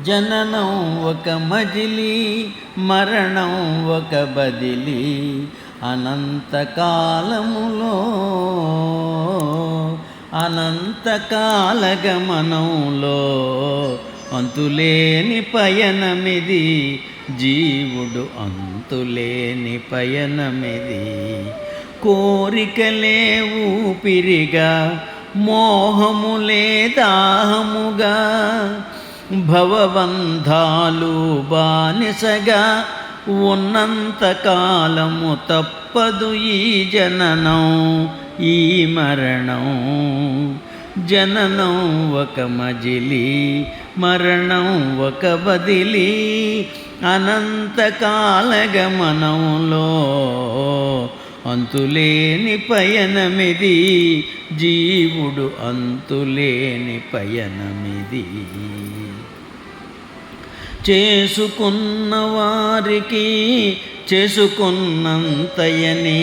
జననం ఒక మజిలీ, మరణం ఒక బదిలీ. అనంతకాలములో అనంతకాల గమనంలో అంతులేని పయనమిది. జీవుడు అంతులేని పయనమిది. కోరికలే ఊపిరిగా, మోహములే దాహముగా, భవబంధాలు బానిసగా ఉన్నంతకాలము తప్పదు ఈ జననం, ఈ మరణం. జననం ఒక మజిలీ, మరణం ఒక బదిలీ. అనంతకాల గమనంలో అంతులేని పయనమిది. జీవుడు అంతులేని పయనమిది. చేసుకున్న వారికి చేసుకున్నంతయని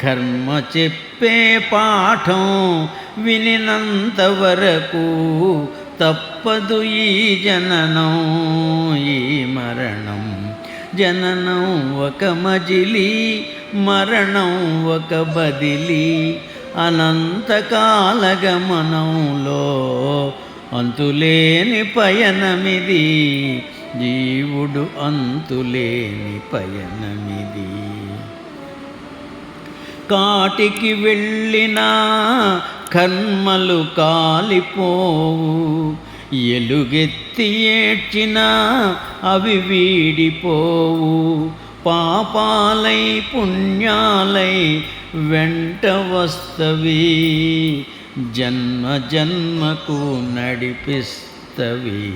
కర్మ చెప్పే పాఠం వినినంత వరకు తప్పదు ఈ జననం, ఈ మరణం. జననం ఒక మజిలీ, మరణం ఒక బదిలీ. అనంతకాల గమనంలో అంతులేని పయనమిది. జీవుడు అంతులేని పయనమిది. కాటికి వెళ్ళినా కర్మలు కాలిపోవు, ఎలుగెత్తి ఏడ్చినా అవి వీడిపోవు. పాపాలై పుణ్యాలై వెంట వస్తవి, జన్మ జన్మకు నడిపిస్తవి.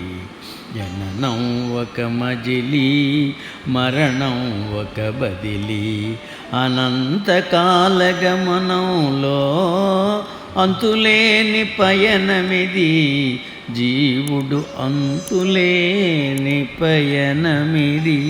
జననం ఒక మజిలీ, మరణం ఒక బదిలీ. అనంతకాల గమనంలో అంతులేని పయనమిది. జీవుడు అంతులేని పయనమిది.